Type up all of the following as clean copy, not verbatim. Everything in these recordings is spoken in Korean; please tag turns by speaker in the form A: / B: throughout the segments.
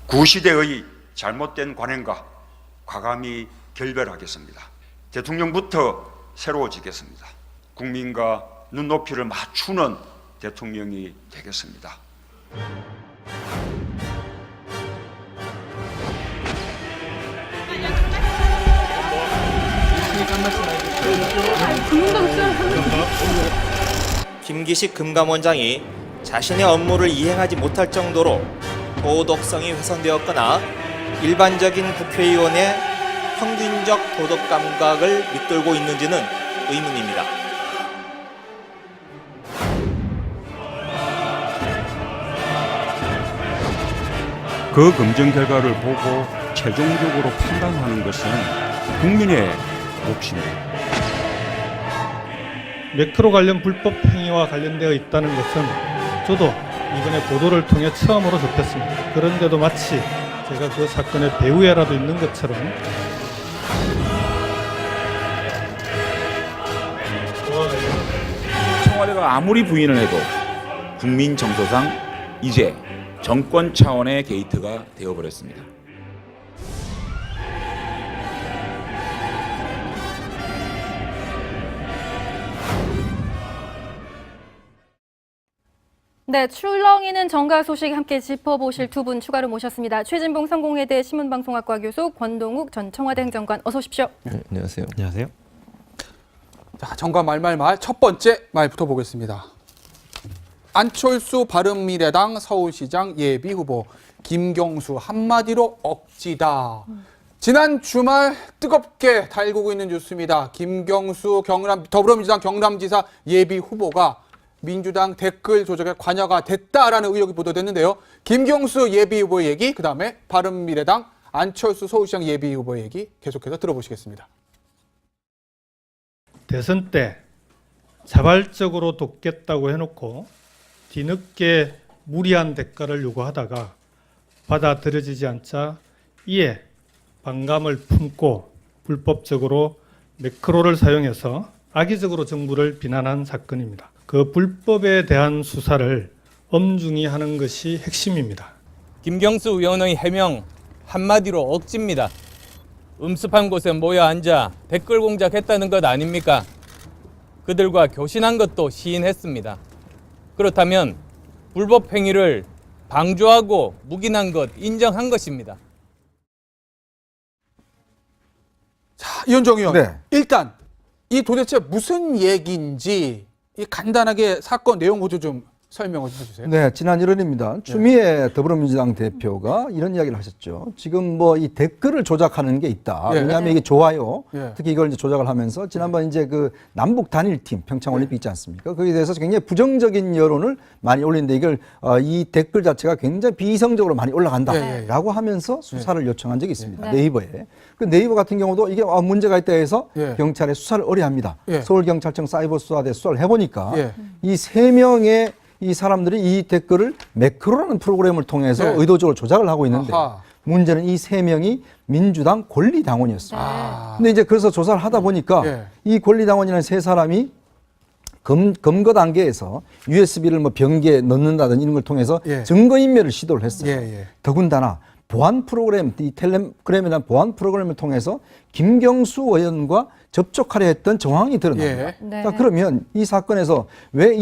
A: 구시대의 잘못된 관행과 과감히 결별하겠습니다. 대통령부터 새로워지겠습니다. 국민과 눈높이를 맞추는 대통령이 되겠습니다.
B: 김기식 금감원장이 자신의 업무를 이행하지 못할 정도로 도덕성이 훼손되었거나 일반적인 국회의원의 평균적 도덕 감각을 밑돌고 있는지는 의문입니다.
A: 그 검증 결과를 보고 최종적으로 판단하는 것은 국민의 몫입니다.
C: 매크로 관련 불법 행위와 관련되어 있다는 것은 저도 이번에 보도를 통해 처음으로 접했습니다. 그런데도 마치 제가 그 사건의 배후에라도 있는 것처럼
D: 청와대가 아무리 부인을 해도 국민 정서상 이제 정권 차원의 게이트가 되어버렸습니다.
E: 네, 출렁이는 정가 소식 함께 짚어보실 두 분 추가로 모셨습니다. 최진봉 성공회대 신문방송학과 교수, 권동욱 전 청와대 행정관, 어서 오십시오.
F: 네, 안녕하세요.
G: 안녕하세요. 자, 정가 말말말 첫 번째 말부터 보겠습니다. 안철수 바른미래당 서울시장 예비후보 김경수 한마디로 억지다. 지난 주말 뜨겁게 달구고 있는 뉴스입니다. 김경수 더불어민주당 경남지사 예비후보가 민주당 댓글 조작에 관여가 됐다라는 의혹이 보도됐는데요. 김경수 예비후보의 얘기, 그다음에 바른미래당 안철수 서울시장 예비후보의 얘기 계속해서 들어보시겠습니다.
C: 대선 때 자발적으로 돕겠다고 해놓고 뒤늦게 무리한 대가를 요구하다가 받아들여지지 않자 이에 반감을 품고 불법적으로 매크로를 사용해서 악의적으로 정부를 비난한 사건입니다. 그 불법에 대한 수사를 엄중히 하는 것이 핵심입니다.
H: 김경수 의원의 해명 한마디로 억지입니다. 음습한 곳에 모여 앉아 댓글 공작했다는 것 아닙니까? 그들과 교신한 것도 시인했습니다. 그렇다면 불법 행위를 방조하고 묵인한 것 인정한 것입니다.
G: 자, 이현정 의원.
F: 네.
G: 일단 이 도대체 무슨 얘기인지 이 간단하게 사건 내용 구조 좀 설명을 좀 해주세요.
F: 네, 지난 1월입니다. 추미애 더불어민주당 대표가 이런 이야기를 하셨죠. 지금 뭐 이 댓글을 조작하는 게 있다.
G: 예.
F: 왜냐하면 이게 좋아요.
G: 예.
F: 특히 이걸 이제 조작을 하면서 지난번 이제 그 남북 단일팀 평창올림픽 있지 않습니까? 거기에 대해서 굉장히 부정적인 여론을 많이 올리는데 이걸 이 댓글 자체가 굉장히 비이성적으로 많이 올라간다라고 하면서 수사를 요청한 적이 있습니다.
E: 네.
F: 네이버에. 그 네이버 같은 경우도 이게 문제가 있다 해서
G: 예.
F: 경찰에 수사를 의뢰합니다.
G: 예.
F: 서울경찰청 사이버수사대 수사를 해보니까
G: 예.
F: 이 3명의 이 사람들이 이 댓글을 매크로라는 프로그램을 통해서
G: 네.
F: 의도적으로 조작을 하고 있는데
G: 아하.
F: 문제는 이 3명이 민주당 권리당원이었습니다.
G: 아.
F: 근데 이제 그래서 조사를 하다 보니까
G: 예.
F: 이 권리당원이라는 3사람이 검거 단계에서 USB를 뭐 변기에 넣는다든지 이런 걸 통해서
G: 예.
F: 증거인멸을 시도를 했어요.
G: 예.
F: 더군다나 보안 프로그램, 이 텔레그램이라는 보안 프로그램을 통해서 김경수 의원과 접촉하려 했던 정황이 드러납니다.
G: 예.
E: 네.
F: 자, 그러면 이 사건에서 왜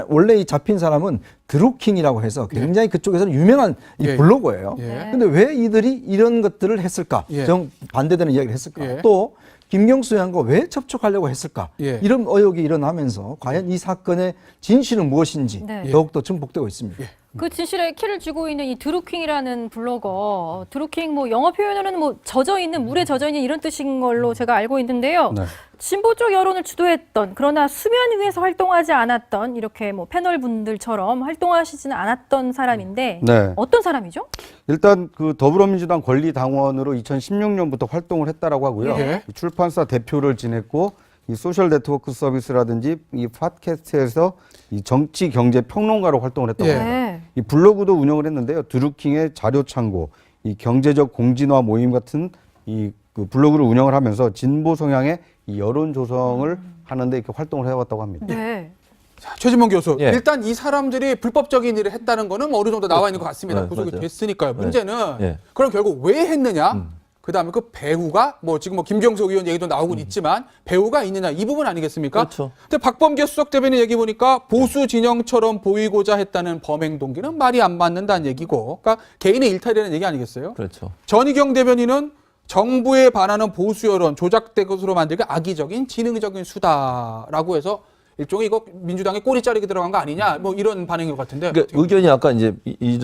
F: 원래 이 잡힌 사람은 드루킹이라고 해서 굉장히 그쪽에서는 유명한 이
G: 예.
F: 블로거예요.
G: 예.
F: 근데 왜 이들이 이런 것들을 했을까?
G: 예.
F: 반대되는 이야기를 했을까?
G: 예.
F: 또 김경수 의원과 왜 접촉하려고 했을까?
G: 예.
F: 이런 의혹이 일어나면서 과연 이 사건의 진실은 무엇인지
E: 네.
F: 더욱더 증폭되고 있습니다.
G: 예.
E: 그 진실의 키를 쥐고 있는 이 드루킹이라는 블로거, 드루킹 뭐 영어 표현으로는 뭐 젖어 있는, 물에 젖어 있는 이런 뜻인 걸로 제가 알고 있는데요.
F: 네.
E: 진보 쪽 여론을 주도했던, 그러나 수면 위에서 활동하지 않았던 이렇게 뭐 패널 분들처럼 활동하시지는 않았던 사람인데
I: 네.
E: 어떤 사람이죠?
I: 일단 그 더불어민주당 권리당원으로 2016년부터 활동을 했다라고 하고요.
G: 예.
I: 출판사 대표를 지냈고 이 소셜 네트워크 서비스라든지 이 팟캐스트에서 이 정치 경제 평론가로 활동을 했다고
G: 예.
I: 합니다.
E: 네.
I: 이 블로그도 운영을 했는데요. 드루킹의 자료 창고, 이 경제적 공진화 모임 같은 이 그 블로그를 운영을 하면서 진보 성향의 이 여론 조성을 하는데 이렇게 활동을 해왔다고 합니다.
E: 네.
G: 자, 최진봉 교수,
J: 예.
G: 일단 이 사람들이 불법적인 일을 했다는 거는 뭐 어느 정도 나와 있는 것 같습니다.
J: 네,
G: 구속이
J: 맞아요.
G: 됐으니까요. 문제는
J: 예.
G: 그럼 결국 왜 했느냐? 그다음에 그 배후가 뭐 지금 뭐 김경수 의원 얘기도 나오고 있지만 배후가 있느냐 이 부분 아니겠습니까?
J: 그렇죠.
G: 근데 박범계 수석 대변인 얘기 보니까 보수 진영처럼 보이고자 했다는 범행 동기는 말이 안 맞는다는 얘기고, 그러니까 개인의 일탈이라는 얘기 아니겠어요?
J: 그렇죠.
G: 전희경 대변인은 정부에 반하는 보수 여론 조작된 것으로 만들기 악의적인 지능적인 수다라고 해서 일종의 이거 민주당의 꼬리 자르기 들어간 거 아니냐 뭐 이런 반응인 것 같은데.
J: 그러니까 의견이 아까 이제 이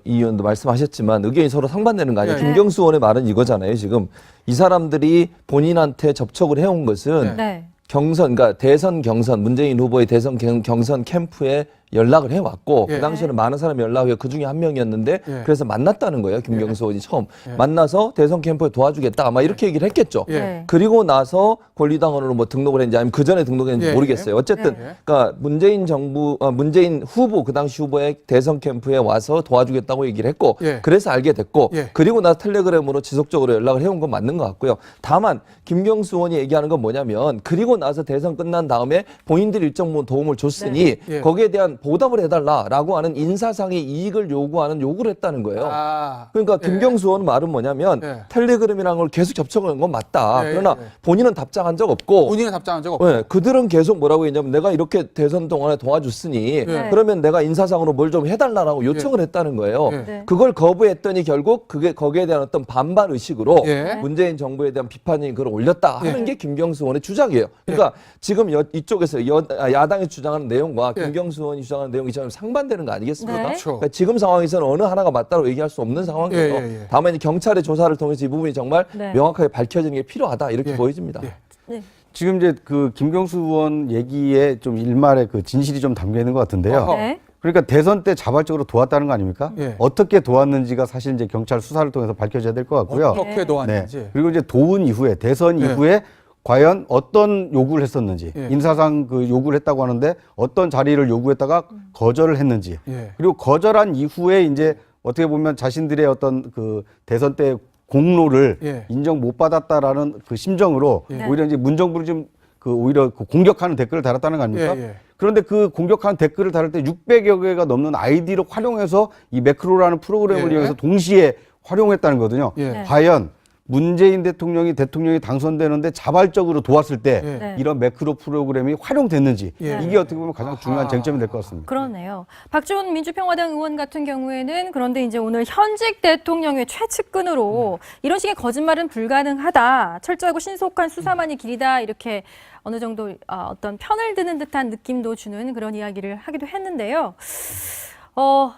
J: 의원도 말씀하셨지만 의견이 서로 상반되는 거 아니에요.
G: 네.
J: 김경수 의원의 말은 이거잖아요. 지금 이 사람들이 본인한테 접촉을 해온 것은
E: 네.
J: 경선, 그러니까 대선 경선, 문재인 후보의 대선 경선 캠프에 연락을 해왔고
G: 예.
J: 그 당시에는 많은 사람이 연락이 그 중에 한 명이었는데
G: 예.
J: 그래서 만났다는 거예요. 김경수 의원이 처음 만나서 대선 캠프에 도와주겠다 아마 이렇게 얘기를 했겠죠.
G: 예.
E: 네.
J: 그리고 나서 권리당원으로 뭐 등록을 했는지 아니면 그 전에 등록했는지
G: 예.
J: 모르겠어요. 어쨌든
G: 예.
J: 그러니까 문재인 후보 그 당시 후보의 대선 캠프에 와서 도와주겠다고 얘기를 했고
G: 예.
J: 그래서 알게 됐고
G: 예.
J: 그리고 나서 텔레그램으로 지속적으로 연락을 해온 건 맞는 것 같고요. 다만 김경수 의원이 얘기하는 건 뭐냐면 그리고 나서 대선 끝난 다음에 본인들이 일정 부분 도움을 줬으니
G: 예.
J: 거기에 대한 보답을 해달라라고 하는 인사상의 이익을 요구하는 요구를 했다는 거예요.
G: 아,
J: 그러니까 김경수 의원 말은 뭐냐면
G: 예.
J: 텔레그램이라는 걸 계속 접촉한 건 맞다.
G: 예,
J: 그러나
G: 예.
J: 본인은 답장한 적 없고
G: 본인은 답장한 적 없고.
J: 네, 그들은 계속 뭐라고 했냐면 내가 이렇게 대선 동안에 도와줬으니
G: 네.
J: 그러면 내가 인사상으로 뭘 좀 해달라고 요청을 했다는 거예요.
G: 예.
E: 네.
J: 그걸 거부했더니 결국 그게 거기에 대한 어떤 반발 의식으로
G: 예.
J: 문재인 정부에 대한 비판적인 글을 올렸다 하는
G: 예.
J: 게 김경수 의원의 주장이에요. 그러니까 지금 이쪽에서 야당이 주장하는 내용과
G: 예.
J: 김경수 의원이 주장하는 내용이 좀 상반되는 거 아니겠습니까?
E: 네.
G: 그렇죠.
J: 그러니까 지금 상황에서는 어느 하나가 맞다고 얘기할 수 없는 상황이에요.
G: 예, 예, 예.
J: 다만 이제 경찰의 조사를 통해서 이 부분이 정말
E: 네.
J: 명확하게 밝혀지는 게 필요하다 이렇게
G: 예.
J: 보여집니다.
G: 예.
E: 네.
I: 지금 이제 그 김경수 의원 얘기에 좀 일말의 그 진실이 좀 담겨 있는 것 같은데요.
G: 어허.
E: 네.
I: 그러니까 대선 때 자발적으로 도왔다는 거 아닙니까?
G: 예.
I: 어떻게 도왔는지가 사실 이제 경찰 수사를 통해서 밝혀져야 될 것 같고요.
G: 어떻게 도왔는지.
I: 그리고 이제 도운 이후에 대선
G: 예.
I: 이후에 과연 어떤 요구를 했었는지
G: 예.
I: 인사상 그 요구를 했다고 하는데 어떤 자리를 요구했다가 거절을 했는지
G: 예.
I: 그리고 거절한 이후에 이제 어떻게 보면 자신들의 어떤 그 대선 때 공로를
G: 예.
I: 인정 못 받았다라는 그 심정으로
E: 예.
I: 오히려 이제 문정부를 좀 그 오히려 그 공격하는 댓글을 달았다는 거 아닙니까?
G: 예, 예.
I: 그런데 그 공격하는 댓글을 달을 때 600여 개가 넘는 아이디를 활용해서 이 매크로라는 프로그램을
G: 예.
I: 이용해서 동시에 활용했다는 거거든요.
G: 예.
E: 네.
I: 과연 문재인 대통령이 당선되는데 자발적으로 도왔을 때
G: 예.
E: 네.
I: 이런 매크로 프로그램이 활용됐는지
G: 예.
I: 이게 어떻게 보면 가장 중요한 쟁점이 될 것 같습니다.
E: 그러네요. 박지원 민주평화당 의원 같은 경우에는 그런데 이제 오늘 현직 대통령의 최측근으로 이런 식의 거짓말은 불가능하다. 철저하고 신속한 수사만이 길이다. 이렇게 어느 정도 어떤 편을 드는 듯한 느낌도 주는 그런 이야기를 하기도 했는데요.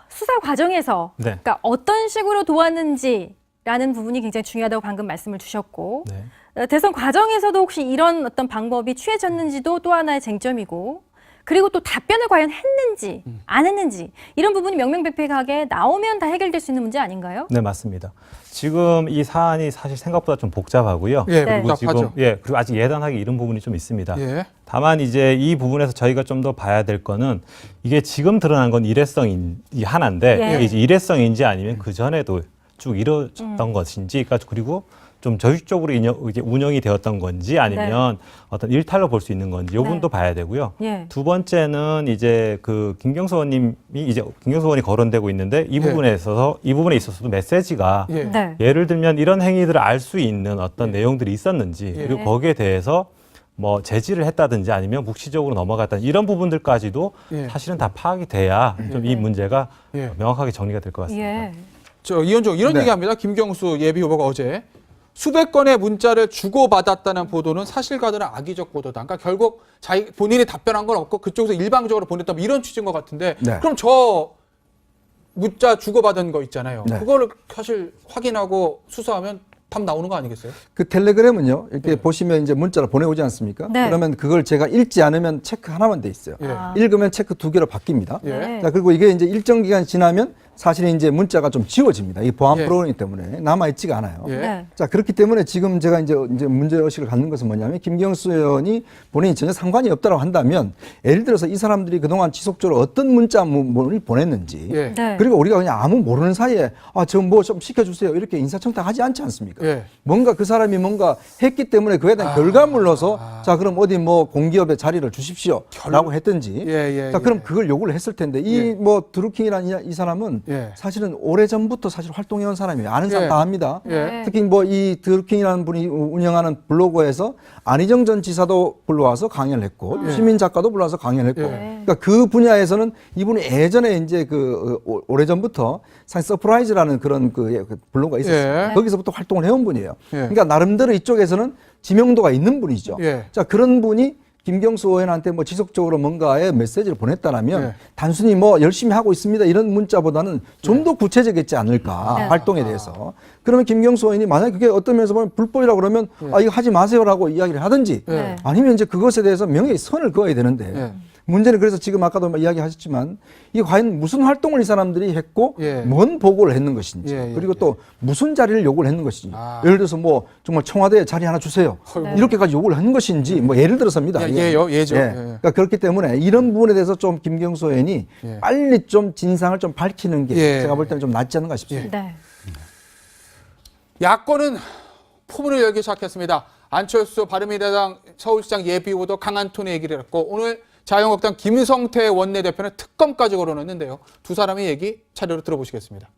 E: 수사 과정에서
H: 네.
E: 그러니까 어떤 식으로 도왔는지라는 부분이 굉장히 중요하다고 방금 말씀을 주셨고
H: 네.
E: 대선 과정에서도 혹시 이런 어떤 방법이 취해졌는지도 또 하나의 쟁점이고 그리고 또 답변을 과연 했는지 안 했는지 이런 부분이 명명백백하게 나오면 다 해결될 수 있는 문제 아닌가요?
K: 네, 맞습니다. 지금 이 사안이 사실 생각보다 좀 복잡하고요.
G: 예,
E: 네.
K: 그리고
G: 복잡하죠.
K: 지금 그리고 아직 예단하기 이른 부분이 좀 있습니다.
G: 예.
K: 다만 이제 이 부분에서 저희가 좀 더 봐야 될 거는 이게 지금 드러난 건 일회성이 하나인데
E: 예.
K: 이게 이제 일회성인지 아니면 그 전에도 쭉 이루어졌던 것인지 그리고 좀 조직적으로 이제 운영이 되었던 건지 아니면 어떤 일탈로 볼 수 있는 건지 이 부분도 봐야 되고요.
E: 예.
K: 두 번째는 이제 그 김경수 의원이 거론되고 있는데 이 부분에 있어서도 메시지가
G: 예.
E: 네.
K: 예를 들면 이런 행위들을 알 수 있는 어떤 내용들이 있었는지
G: 예.
K: 그리고 거기에 대해서 뭐 제지를 했다든지 아니면 묵시적으로 넘어갔다든지 이런 부분들까지도
G: 예.
K: 사실은 다 파악이 돼야 좀 이 문제가
G: 예.
K: 명확하게 정리가 될 것 같습니다.
E: 예.
G: 저 이현종 이런
I: 네.
G: 얘기합니다. 김경수 예비 후보가 어제 수백 건의 문자를 주고받았다는 보도는 사실과는 악의적 보도다. 그러니까 결국 본인이 답변한 건 없고 그쪽에서 일방적으로 보냈다. 뭐 이런 취지인 것 같은데
F: 네.
G: 그럼 저 문자 주고받은 거 있잖아요.
F: 네.
G: 그거를 사실 확인하고 수사하면 답 나오는 거 아니겠어요?
F: 그 텔레그램은요, 이렇게 보시면 이제 문자를 보내오지 않습니까?
E: 네.
F: 그러면 그걸 제가 읽지 않으면 체크 하나만 돼 있어요.
G: 예.
E: 아.
F: 읽으면 체크 2개로 바뀝니다.
G: 예.
E: 네.
F: 자, 그리고 이게 이제 일정 기간이 지나면 사실 이제 문자가 좀 지워집니다. 이 보안
G: 예.
F: 프로그램 때문에 남아있지가 않아요.
G: 예.
E: 네.
F: 자, 그렇기 때문에 지금 제가 이제 문제의식을 갖는 것은 뭐냐면 김경수 의원이 본인이 전혀 상관이 없다고 한다면 예를 들어서 이 사람들이 그동안 지속적으로 어떤 문자문을 보냈는지
G: 예.
E: 네.
F: 그리고 우리가 그냥 아무 모르는 사이에 저 뭐 좀 시켜주세요 이렇게 인사청탁하지 않지 않습니까?
G: 예.
F: 뭔가 그 사람이 뭔가 했기 때문에 그에 대한 결과물로서 자 그럼 어디 뭐 공기업에 자리를 주십시오라고 했든지
G: 예,
F: 자 그럼
G: 예.
F: 그걸 요구를 했을 텐데 이
G: 예.
F: 뭐 드루킹이라는 이 사람은
G: 예.
F: 사실은 오래전부터 사실 활동해온 사람이에요. 아는 사람
G: 예.
F: 다 압니다.
G: 예.
F: 특히 뭐 이 드루킹이라는 분이 운영하는 블로그에서 안희정 전 지사도 불러와서 강연을 했고 시민 작가도 불러와서 강연을 했고
G: 예.
F: 그러니까 그 분야에서는 이분이 예전에 이제 그 오래전부터 사실 서프라이즈라는 그런 그 블로그가 있었어요.
G: 예.
F: 거기서부터 활동을 해온 분이에요.
G: 예.
F: 그러니까 나름대로 이쪽에서는 지명도가 있는 분이죠.
G: 예.
F: 자 그런 분이 김경수 의원한테 뭐 지속적으로 뭔가의 메시지를 보냈다라면
G: 예.
F: 단순히 뭐 열심히 하고 있습니다 이런 문자보다는 좀 더 구체적이지 않을까
E: 네.
F: 활동에 대해서. 그러면 김경수 의원이 만약에 그게 어떤 면에서 보면 불법이라고 그러면 이거 하지 마세요라고 이야기를 하든지
E: 네.
F: 아니면 이제 그것에 대해서 명예의 선을 그어야 되는데
G: 예.
F: 문제는 그래서 지금 아까도 이야기하셨지만 이게 과연 무슨 활동을 이 사람들이 했고
G: 예.
F: 뭔 보고를 했는 것인지
G: 예, 예,
F: 그리고 또 무슨 자리를 요구를 했는 것인지
G: 아.
F: 예를 들어서 뭐 정말 청와대에 자리 하나 주세요
E: 네.
F: 이렇게까지 요구를 한 것인지 뭐 예를 들어서입니다.
G: 예,
F: 이게.
G: 예요, 예죠.
F: 예.
G: 예.
F: 그러니까 그렇기 때문에 이런 부분에 대해서 좀 김경수 의원이
G: 예.
F: 빨리 좀 진상을 좀 밝히는 게
G: 예.
F: 제가 볼 때는 좀 낫지 않는가 싶습니다.
E: 네.
G: 야권은 포문을 열기 시작했습니다. 안철수 바른미래당 서울시장 예비후보도 강한 톤의 얘기를 했고 오늘 자유한국당 김성태 원내대표는 특검까지 걸어놓는데요. 두 사람의 얘기 차례로 들어보시겠습니다.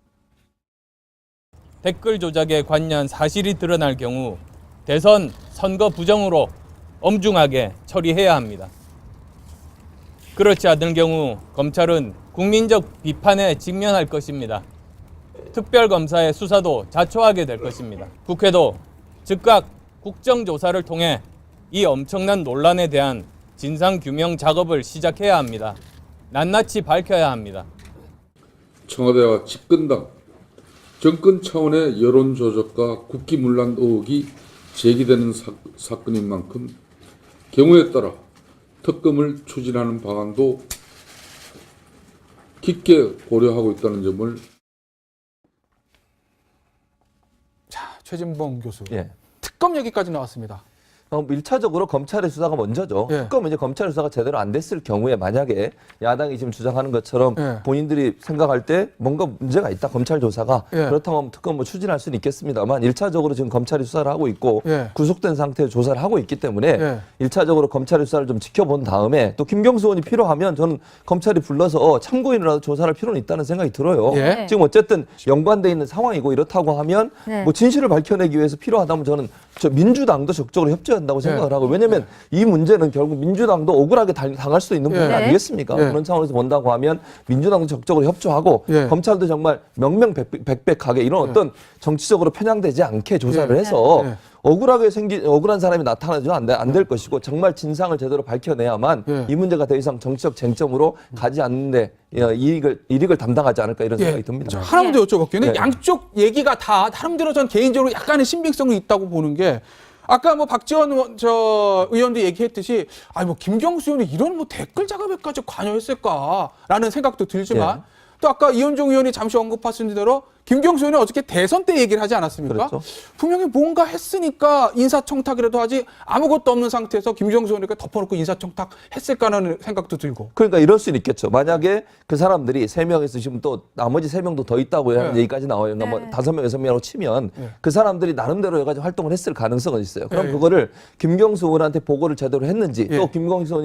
H: 댓글 조작에 관여한 사실이 드러날 경우 대선 선거 부정으로 엄중하게 처리해야 합니다. 그렇지 않을 경우 검찰은 국민적 비판에 직면할 것입니다. 특별검사의 수사도 자초하게 될 것입니다. 국회도 즉각 국정조사를 통해 이 엄청난 논란에 대한 진상규명 작업을 시작해야 합니다. 낱낱이 밝혀야 합니다.
L: 청와대와 집권당, 정권 차원의 여론조작과 국기문란 의혹이 제기되는 사건인 만큼 경우에 따라 특검을 추진하는 방안도 깊게 고려하고 있다는 점을
G: 자, 최진봉 교수.
J: 예.
G: 특검 얘기까지 나왔습니다.
J: 1차적으로 검찰의 수사가 먼저죠.
G: 예.
J: 특검은 이제 검찰의 수사가 제대로 안 됐을 경우에 만약에 야당이 지금 주장하는 것처럼
G: 예.
J: 본인들이 생각할 때 뭔가 문제가 있다. 검찰 조사가
G: 예.
J: 그렇다면 특검 뭐 추진할 수는 있겠습니다만 1차적으로 지금 검찰이 수사를 하고 있고
G: 예.
J: 구속된 상태에 조사를 하고 있기 때문에
G: 예.
J: 1차적으로 검찰의 수사를 좀 지켜본 다음에 또 김경수 의원이 필요하면 저는 검찰이 불러서 참고인이라도 조사할 필요는 있다는 생각이 들어요.
G: 예.
J: 지금 어쨌든 연관돼 있는 상황이고 이렇다고 하면
E: 네.
J: 뭐 진실을 밝혀내기 위해서 필요하다면 저는 저 민주당도 적극적으로 협조해야 한다고 생각을 하고 왜냐하면 이 문제는 결국 민주당도 억울하게 당할 수도 있는 부분
G: 예.
J: 아니겠습니까?
G: 예.
J: 그런 차원에서 본다고 하면 민주당도 적극적으로 협조하고
G: 예.
J: 검찰도 정말 명명백백하게 이런 어떤 정치적으로 편향되지 않게 조사를
G: 예.
J: 해서
G: 예.
J: 억울한 사람이 나타나면 안 될 것이고 정말 진상을 제대로 밝혀내야만
G: 예.
J: 이 문제가 더 이상 정치적 쟁점으로 가지 않는데 이익을 담당하지 않을까 이런 생각이 듭니다.
G: 하나만 더 여쭤볼게요.
J: 예.
G: 양쪽 얘기가 다 나름대로 전 개인적으로 약간의 신빙성이 있다고 보는 게 아까 뭐 박지원 의원도 얘기했듯이 뭐 김경수 의원이 이런 뭐 댓글 작업에까지 관여했을까라는 생각도 들지만 또 아까 이현종 의원이 잠시 언급하신 대로 김경수 의원이 어저께 대선 때 얘기를 하지 않았습니까?
J: 그렇죠.
G: 분명히 뭔가 했으니까 인사청탁이라도 하지 아무것도 없는 상태에서 김경수 의원이니까 덮어놓고 인사청탁 했을까라는 생각도 들고.
J: 그러니까 이럴 수는 있겠죠. 만약에 그 사람들이 3명에서 지금 또 나머지 3명도 더 있다고 하는 얘기까지 나와요. 그러니까 뭐 5명, 6명이라고 치면 그 사람들이 나름대로 여러 가지 활동을 했을 가능성은 있어요. 그럼 그거를 김경수 의원한테 보고를 제대로 했는지 또 김경수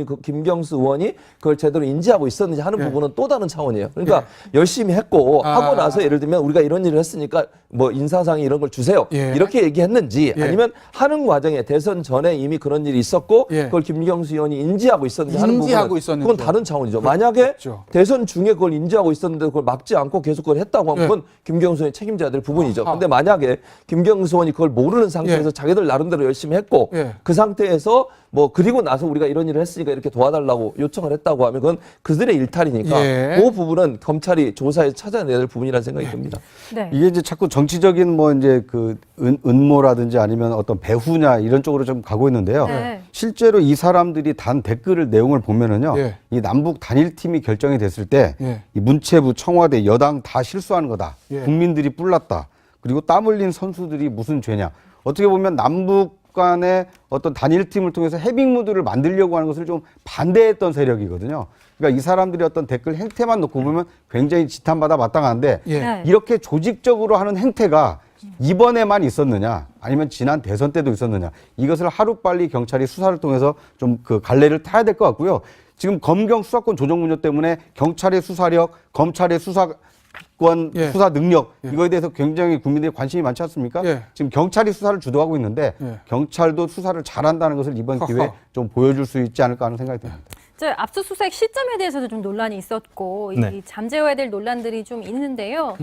J: 의원이 그걸 제대로 인지하고 있었는지 하는 부분은 또 다른 차원이에요. 그러니까 열심히 했고 하고 나서 예를 들면 우리가 이런 일을 했으니까 뭐 인사상에 이런 걸 주세요. 이렇게 얘기했는지 아니면 하는 과정에 대선 전에 이미 그런 일이 있었고 그걸 김경수 의원이 인지하고 있었는지 하는 부분은 그건 다른 차원이죠. 만약에
G: 그렇죠.
J: 대선 중에 그걸 인지하고 있었는데 그걸 막지 않고 계속 그걸 했다고 하면 그건 김경수 의원이 책임져야 될 부분이죠. 근데 만약에 김경수 의원이 그걸 모르는 상태에서 자기들 나름대로 열심히 했고 그 상태에서 뭐 그리고 나서 우리가 이런 일을 했으니까 이렇게 도와달라고 요청을 했다고 하면 그건 그들의 일탈이니까
G: 예.
J: 그 부분은 검찰이 조사에서 찾아내야 될 부분이라는 생각이 듭니다.
E: 네.
I: 이게 이제 자꾸 정치적인 뭐 이제 그 음모라든지 아니면 어떤 배후냐 이런 쪽으로 좀 가고 있는데요.
E: 네.
I: 실제로 이 사람들이 단 댓글 내용을 보면은요.
G: 예.
I: 이 남북 단일팀이 결정이 됐을 때
G: 예.
I: 이 문체부, 청와대, 여당 다 실수하는 거다.
G: 예.
I: 국민들이 뿔났다. 그리고 땀 흘린 선수들이 무슨 죄냐. 어떻게 보면 남북 간의 어떤 단일팀을 통해서 해빙무드를 만들려고 하는 것을 좀 반대했던 세력이거든요. 그러니까 이 사람들이 어떤 댓글 행태만 놓고 보면 굉장히 지탄받아 마땅한데
G: 예.
E: 네.
I: 이렇게 조직적으로 하는 행태가 이번에만 있었느냐 아니면 지난 대선 때도 있었느냐 이것을 하루빨리 경찰이 수사를 통해서 좀 그 갈래를 타야 될 것 같고요. 지금 검경 수사권 조정 문제 때문에 경찰의 수사력, 검찰의 수사권,
G: 예.
I: 수사 능력 이거에 대해서 굉장히 국민들이 관심이 많지 않습니까?
G: 예.
I: 지금 경찰이 수사를 주도하고 있는데
G: 예.
I: 경찰도 수사를 잘한다는 것을 이번 기회에 좀 보여줄 수 있지 않을까 하는 생각이 듭니다.
E: 이제 압수수색 시점에 대해서도 좀 논란이 있었고
K: 네.
E: 이 잠재워야 될 논란들이 좀 있는데요.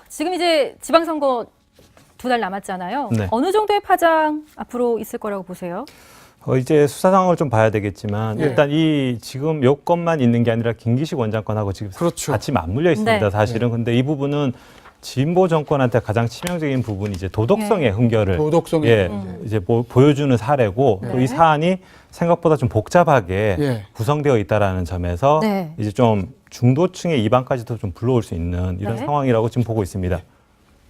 E: 지금 이제 지방선거 2달 남았잖아요.
K: 네.
E: 어느 정도의 파장 앞으로 있을 거라고 보세요?
K: 이제 수사 상황을 좀 봐야 되겠지만
G: 예.
K: 일단 이 지금 요건만 있는 게 아니라 김기식 원장건하고 지금
G: 그렇죠.
K: 같이 맞물려 있습니다.
E: 네.
K: 사실은 근데 이 부분은 진보 정권한테 가장 치명적인 부분이 이제 도덕성의 흥결을
G: 도덕성의
K: 예,
G: 문제.
K: 이제 보여주는 사례고 또
E: 네.
K: 이 사안이 생각보다 좀 복잡하게
G: 예.
K: 구성되어 있다라는 점에서
E: 네.
K: 이제 좀 중도층의 이방까지도 좀 불러올 수 있는 이런
E: 네.
K: 상황이라고 지금 보고 있습니다.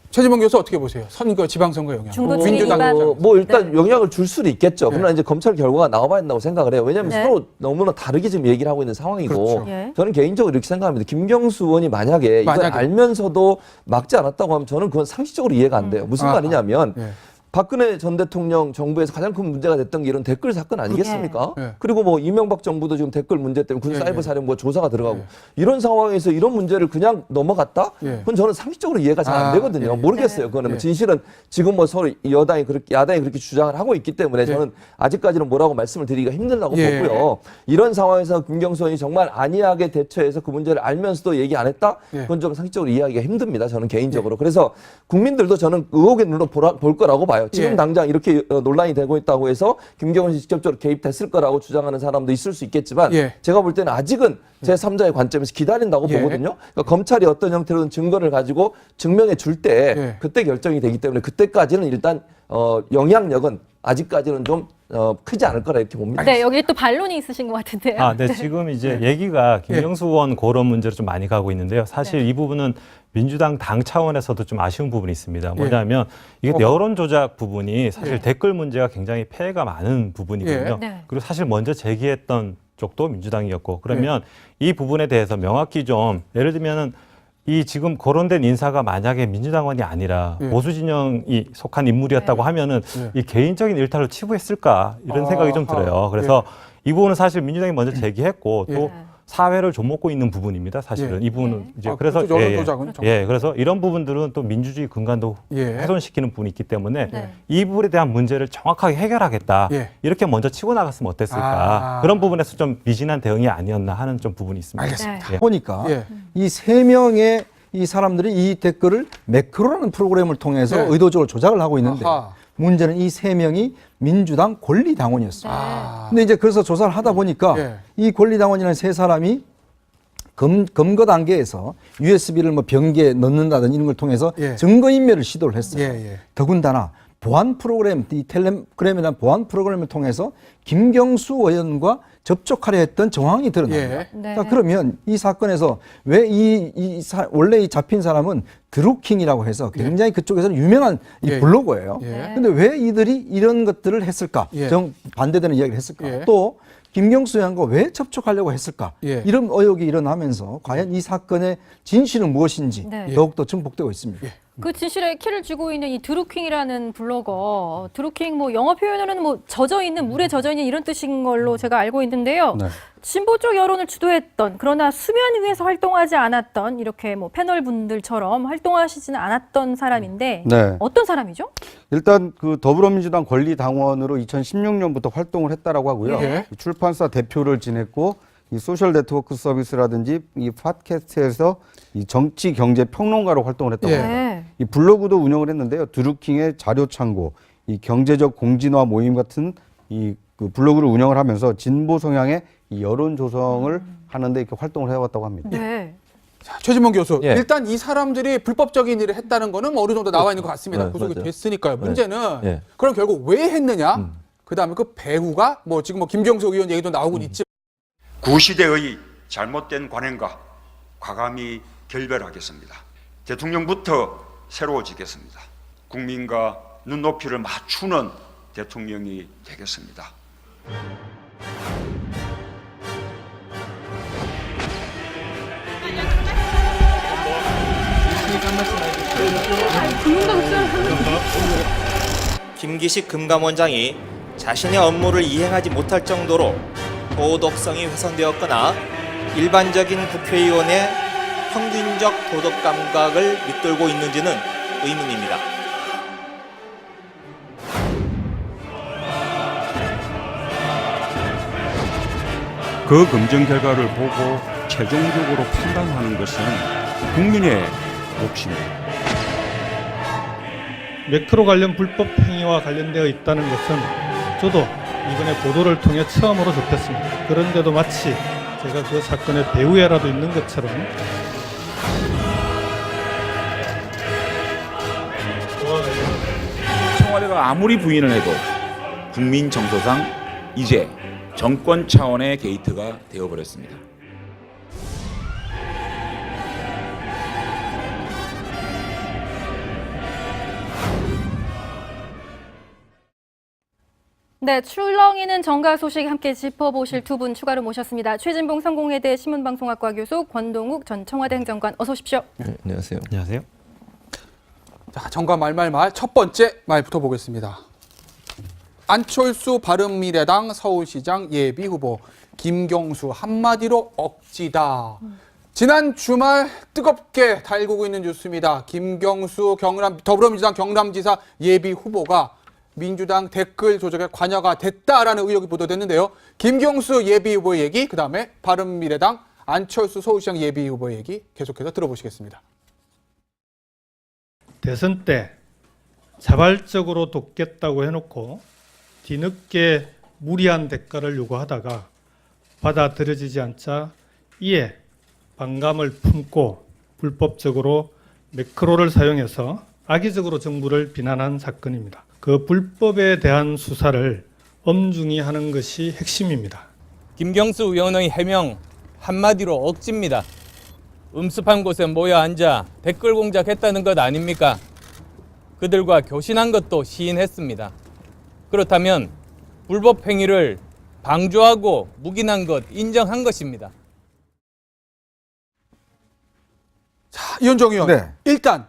G: 최지봉 교수 어떻게 보세요? 선거, 지방선거 영향.
E: 중도층의
G: 민주당
E: 이반.
G: 입장에서.
J: 뭐 일단 영향을 줄 수는 있겠죠. 그러나 이제 검찰 결과가 나와봐야 된다고 생각을 해요. 왜냐하면
E: 네.
J: 서로 너무나 다르게 지금 얘기를 하고 있는 상황이고
G: 그렇죠.
E: 예.
J: 저는 개인적으로 이렇게 생각합니다. 김경수 의원이 만약에 이걸
G: 만약에.
J: 알면서도 막지 않았다고 하면 저는 그건 상식적으로 이해가 안 돼요. 무슨 말이냐면
G: 예.
J: 박근혜 전 대통령 정부에서 가장 큰 문제가 됐던 게 이런 댓글 사건 아니겠습니까?
G: 예.
J: 그리고 뭐 이명박 정부도 지금 댓글 문제 때문에 군
G: 예,
J: 사이버
G: 예.
J: 사령부가 조사가 들어가고
G: 예.
J: 이런 상황에서 이런 문제를 그냥 넘어갔다?
G: 예.
J: 그건 저는 상식적으로 이해가 잘 안
G: 아,
J: 되거든요.
G: 예.
J: 모르겠어요. 그거는
G: 예.
J: 진실은 지금 뭐 서로 야당이 그렇게 주장을 하고 있기 때문에 저는 아직까지는 뭐라고 말씀을 드리기가 힘들다고
G: 예.
J: 보고요. 이런 상황에서 김경수 의원이 정말 안이하게 대처해서 그 문제를 알면서도 얘기 안 했다?
G: 예.
J: 그건 좀 상식적으로 이해하기가 힘듭니다. 저는 개인적으로. 그래서 국민들도 저는 의혹의 눈으로 볼 거라고 봐요. 지금
G: 예.
J: 당장 이렇게 논란이 되고 있다고 해서 김경수 씨 직접적으로 개입됐을 거라고 주장하는 사람도 있을 수 있겠지만
G: 예.
J: 제가 볼 때는 아직은 제3자의 관점에서 기다린다고
G: 예.
J: 보거든요. 그러니까 검찰이 어떤 형태로든 증거를 가지고 증명해 줄 때
G: 예.
J: 그때 결정이 되기 때문에 그때까지는 일단 영향력은 아직까지는 좀 크지 않을 거라 이렇게 봅니다.
E: 네, 여기 또 반론이 있으신 것 같은데요.
K: 아, 네. 지금 이제 얘기가 김경수 의원 고런 문제로 좀 많이 가고 있는데요. 사실
E: 네.
K: 이 부분은 민주당 당 차원에서도 좀 아쉬운 부분이 있습니다. 뭐냐면 이게 여론 조작 부분이 사실 댓글 문제가 굉장히 폐해가 많은 부분이거든요.
E: 네.
K: 그리고 사실 먼저 제기했던 쪽도 민주당이었고 그러면 이 부분에 대해서 명확히 좀 예를 들면은 이 지금 거론된 인사가 만약에 민주당원이 아니라 보수 진영이 속한 인물이었다고 하면은 이 개인적인 일탈로 치부했을까 이런 생각이 좀 들어요. 그래서 이 부분은 사실 민주당이 먼저 제기했고 또 사회를 좀 먹고 있는 부분입니다. 사실은 이 부분은 이제 그래서
G: 여론 조작은 좀.
K: 그래서 이런 부분들은 또 민주주의 근간도 훼손시키는 부분이 있기 때문에 이 부분에 대한 문제를 정확하게 해결하겠다. 이렇게 먼저 치고 나갔으면 어땠을까. 그런 부분에서 좀 미진한 대응이 아니었나 하는 좀 부분이 있습니다.
G: 알겠습니다.
F: 보니까
G: 예.
F: 이 3명의 이 사람들이 이 댓글을 매크로라는 프로그램을 통해서
G: 네.
F: 의도적으로 조작을 하고 있는데
G: 아하.
F: 문제는 이 3명이 민주당 권리당원이었어요.
G: 아.
F: 근데 이제 그래서 조사를 하다 보니까
G: 예.
F: 이 권리당원이라는 3사람이 검거 단계에서 USB를 뭐 변기에 넣는다든지 이런 걸 통해서
G: 예.
F: 증거인멸을 시도를 했어요.
G: 예.
F: 더군다나 보안 프로그램, 이 텔레그램이라는 보안 프로그램을 통해서 김경수 의원과 접촉하려 했던 정황이 드러납니다.
G: 예.
E: 네.
F: 자, 그러면 이 사건에서 왜 원래 이 잡힌 사람은 드루킹이라고 해서 굉장히 그쪽에서는 유명한 이
G: 예.
F: 블로거예요.
G: 예.
F: 근데 왜 이들이 이런 것들을 했을까?
G: 예.
F: 반대되는 이야기를 했을까?
G: 예.
F: 또 김경수 의원과 왜 접촉하려고 했을까?
G: 예.
F: 이런 의혹이 일어나면서 과연 이 사건의 진실은 무엇인지
E: 네.
F: 더욱더 증폭되고 있습니다.
E: 그 진실의 키를 쥐고 있는 이 드루킹이라는 블로거, 드루킹 뭐 영어 표현으로는 뭐 젖어 있는 물에 젖어 있는 이런 뜻인 걸로 제가 알고 있는데요.
I: 네.
E: 진보 쪽 여론을 주도했던 그러나 수면 위에서 활동하지 않았던 이렇게 뭐 패널 분들처럼 활동하시지는 않았던 사람인데
I: 네.
E: 어떤 사람이죠?
I: 일단 그 더불어민주당 권리당원으로 2016년부터 활동을 했다라고 하고요.
G: 예.
I: 출판사 대표를 지냈고 이 소셜 네트워크 서비스라든지 이 팟캐스트에서 이 정치 경제 평론가로 활동을 했다고
G: 예.
I: 합니다.
E: 네.
I: 이 블로그도 운영을 했는데요. 드루킹의 자료 창고, 이 경제적 공진화 모임 같은 이 그 블로그를 운영을 하면서 진보 성향의 이 여론 조성을 하는데 이렇게 활동을 해왔다고 합니다.
E: 네.
G: 자, 최진봉 교수,
J: 예.
G: 일단 이 사람들이 불법적인 일을 했다는 거는 어느 정도 나와 있는 것 같습니다.
J: 네,
G: 구속이
J: 맞아요.
G: 됐으니까요. 문제는
J: 예.
G: 그럼 결국 왜 했느냐? 그다음에 그 배후가 뭐 지금 뭐 김경수 의원 얘기도 나오고 있지.
A: 구시대의 잘못된 관행과 과감히 결별하겠습니다. 대통령부터 새로워지겠습니다. 국민과 눈높이를 맞추는 대통령이 되겠습니다.
B: 김기식 금감원장이 자신의 업무를 이행하지 못할 정도로 도덕성이 훼손되었거나 일반적인 국회의원의 평균적 도덕 감각을 밑돌고 있는지는 의문입니다.
A: 그 검증 결과를 보고 최종적으로 판단하는 것은 국민의 몫입니다.
C: 매크로 관련 불법 행위와 관련되어 있다는 것은 저도 이번에 보도를 통해 처음으로 접했습니다. 그런데도 마치 제가 그 사건의 배후에라도 있는 것처럼
D: 청와대가 아무리 부인을 해도 국민 정서상 이제 정권 차원의 게이트가 되어버렸습니다.
E: 네, 출렁이는 정가 소식 함께 짚어보실 두 분 추가로 모셨습니다. 최진봉 성공회대 신문방송학과 교수, 권동욱 전 청와대 행정관, 어서 오십시오.
J: 네, 안녕하세요.
K: 안녕하세요.
G: 자, 정가 말말말 첫 번째 말부터 보겠습니다. 안철수 바른미래당 서울시장 예비 후보 김경수 한마디로 억지다. 지난 주말 뜨겁게 달구고 있는 뉴스입니다. 김경수 더불어민주당 경남지사 예비 후보가 민주당 댓글 조작에 관여가 됐다라는 의혹이 보도됐는데요. 김경수 예비 후보의 얘기, 그다음에 바른미래당 안철수 서울시장 예비 후보의 얘기 계속해서 들어보시겠습니다.
C: 대선 때 자발적으로 돕겠다고 해놓고 뒤늦게 무리한 대가를 요구하다가 받아들여지지 않자 이에 반감을 품고 불법적으로 매크로를 사용해서 악의적으로 정부를 비난한 사건입니다. 그 불법에 대한 수사를 엄중히 하는 것이 핵심입니다.
H: 김경수 의원의 해명 한마디로 억지입니다. 음습한 곳에 모여 앉아 댓글 공작했다는 것 아닙니까? 그들과 교신한 것도 시인했습니다. 그렇다면 불법 행위를 방조하고 묵인한 것 인정한 것입니다.
G: 자, 이현정 의원.
F: 네.
G: 일단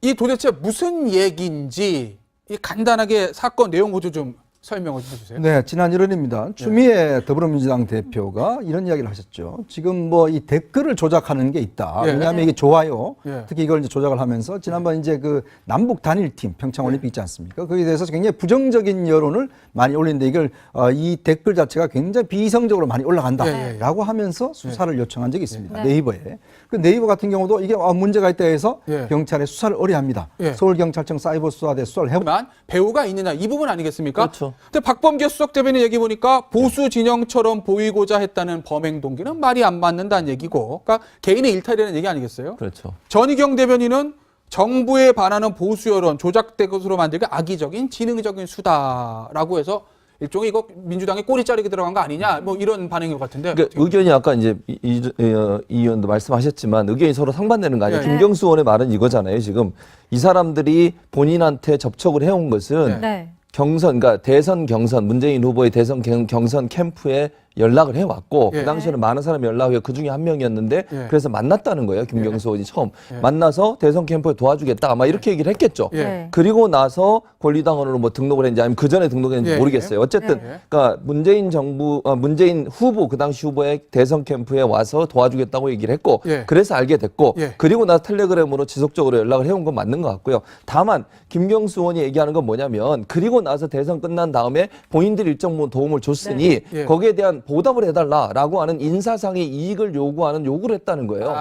G: 이 도대체 무슨 얘기인지 이 간단하게 사건 내용부터 좀 설명을 좀 해주세요.
F: 네, 지난 1월입니다. 추미애 더불어민주당 대표가 이런 이야기를 하셨죠. 지금 뭐 이 댓글을 조작하는 게 있다.
G: 예.
F: 왜냐하면 이게 좋아요.
G: 예.
F: 특히 이걸 이제 조작을 하면서 지난번 이제 그 남북 단일팀 평창올림픽 있지 않습니까? 거기에 대해서 굉장히 부정적인 여론을 많이 올리는데 이걸 이 댓글 자체가 굉장히 비이성적으로 많이 올라간다라고 하면서 수사를 요청한 적이 있습니다.
E: 네.
F: 네이버에. 그 네이버 같은 경우도 이게 문제가 있다 해서
G: 예.
F: 경찰에 수사를 의뢰합니다.
G: 예.
F: 서울경찰청 사이버수사대 수사를 해보.
G: 하지만 배우가 있느냐 이 부분 아니겠습니까?
J: 그렇죠.
G: 근데 박범계 수석 대변인 얘기 보니까 보수 진영처럼 보이고자 했다는 범행 동기는 말이 안 맞는다는 얘기고, 그러니까 개인의 일탈이라는 얘기 아니겠어요?
J: 그렇죠.
G: 전희경 대변인은 정부에 반하는 보수 여론 조작된 것으로 만들기 악의적인 지능적인 수다라고 해서 일종의 이거 민주당의 꼬리 자르기 들어간 거 아니냐 뭐 이런 반응인 것 같은데.
J: 그러니까 의견이 아까 이제 이 의원도 말씀하셨지만 의견이 서로 상반되는 거 아니에요.
G: 예.
J: 김경수 의원의 말은 이거잖아요. 지금 이 사람들이 본인한테 접촉을 해온 것은
E: 네.
J: 경선, 그러니까 대선 경선, 문재인 후보의 대선 경선 캠프에 연락을 해왔고
G: 예.
J: 그 당시에는 많은 사람이 연락해 그 중에 한 명이었는데
G: 예.
J: 그래서 만났다는 거예요. 김경수 의원이 처음 만나서 대선 캠프에 도와주겠다 아마 이렇게 얘기를 했겠죠.
G: 예.
E: 네.
J: 그리고 나서 권리당원으로 뭐 등록을 했는지 아니면 그 전에 등록했는지
G: 예.
J: 모르겠어요. 어쨌든
G: 예.
J: 그러니까 문재인 후보 그 당시 후보의 대선 캠프에 와서 도와주겠다고 얘기를 했고
G: 예.
J: 그래서 알게 됐고
G: 예.
J: 그리고 나서 텔레그램으로 지속적으로 연락을 해온 건 맞는 것 같고요. 다만 김경수 의원이 얘기하는 건 뭐냐면 그리고 나서 대선 끝난 다음에 본인들이 일정 부분 도움을 줬으니
G: 예.
J: 거기에 대한 대한 보답을 해달라라고 하는 인사상의 이익을 요구하는 요구를 했다는 거예요.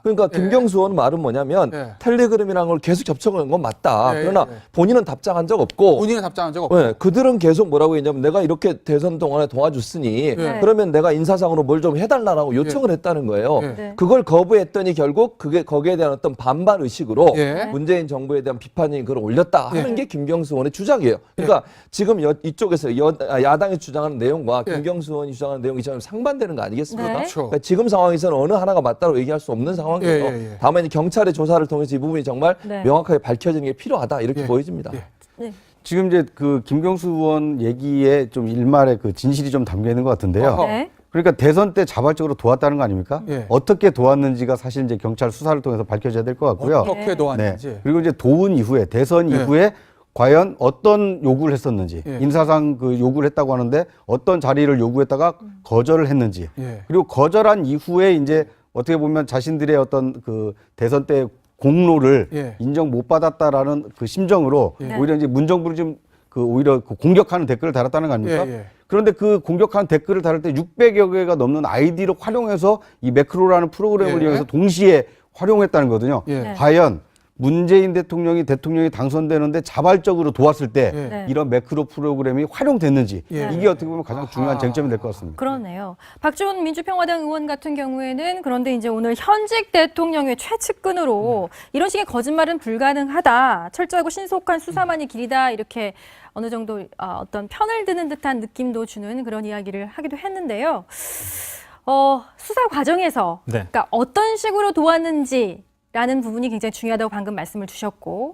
J: 그러니까 김경수 의원 말은 뭐냐면 텔레그램이라는 걸 계속 접촉한 건 맞다. 그러나 본인은 답장한 적 없고
G: 본인은 답장한 적 없고.
J: 그들은 계속 뭐라고 했냐면 내가 이렇게 대선 동안에 도와줬으니 그러면 내가 인사상으로 뭘 좀 해달라고 요청을 했다는 거예요. 그걸 거부했더니 결국 그게 거기에 대한 어떤 반발 의식으로 문재인 정부에 대한 비판적인 글을 올렸다 하는 게 김경수 의원의 주장이에요. 그러니까 지금 이쪽에서 야당이 주장하는 내용과 김경수 의원이 주장하는 내용이 좀 상반되는 거 아니겠습니까? 그러니까 지금 상황에서는 어느 하나가 맞다고 얘기할 수 없는 상황이에요. 다만 경찰의 조사를 통해서 이 부분이 정말 명확하게 밝혀지는 게 필요하다 이렇게 보여집니다.
I: 지금 이제 그 김경수 의원 얘기에 좀 일말의 그 진실이 좀 담겨 있는 것 같은데요. 그러니까 대선 때 자발적으로 도왔다는 거 아닙니까? 어떻게 도왔는지가 사실 이제 경찰 수사를 통해서 밝혀져야 될 것 같고요.
G: 어떻게 도왔는지.
I: 그리고 이제 도운 이후에 대선 이후에 과연 어떤 요구를 했었는지 인사상 그 요구를 했다고 하는데 어떤 자리를 요구했다가 거절을 했는지 그리고 거절한 이후에 이제 어떻게 보면 자신들의 어떤 그 대선 때 공로를 인정 못 받았다라는 그 심정으로 오히려 이제 문정부를 좀 그 오히려 그 공격하는 댓글을 달았다는 거 아닙니까? 그런데 그 공격하는 댓글을 달을 때 600여 개가 넘는 아이디를 활용해서 이 매크로라는 프로그램을 이용해서 동시에 활용했다는 거거든요. 과연 문재인 대통령이 당선되는데 자발적으로 도왔을 때 이런 매크로 프로그램이 활용됐는지 이게 어떻게 보면 가장 중요한 쟁점이 될 것 같습니다.
E: 그러네요. 박지원 민주평화당 의원 같은 경우에는 그런데 이제 오늘 현직 대통령의 최측근으로 이런 식의 거짓말은 불가능하다. 철저하고 신속한 수사만이 길이다. 이렇게 어느 정도 어떤 편을 드는 듯한 느낌도 주는 그런 이야기를 하기도 했는데요. 수사 과정에서 그러니까 어떤 식으로 도왔는지 라는 부분이 굉장히 중요하다고 방금 말씀을 주셨고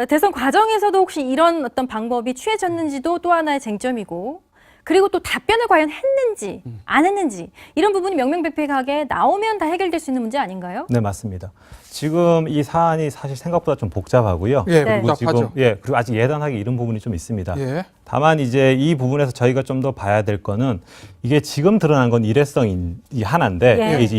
E: 대선 과정에서도 혹시 이런 어떤 방법이 취해졌는지도 또 하나의 쟁점이고 그리고 또 답변을 과연 했는지 안 했는지 이런 부분이 명명백백하게 나오면 다 해결될 수 있는 문제 아닌가요?
K: 네, 맞습니다. 지금 이 사안이 사실 생각보다 좀 복잡하고요. 그리고
G: 복잡하죠.
K: 그리고 아직 예단하기 이른 부분이 좀 있습니다. 다만 이제 이 부분에서 저희가 좀 더 봐야 될 거는 이게 지금 드러난 건 일회성이 하나인데 이게 이제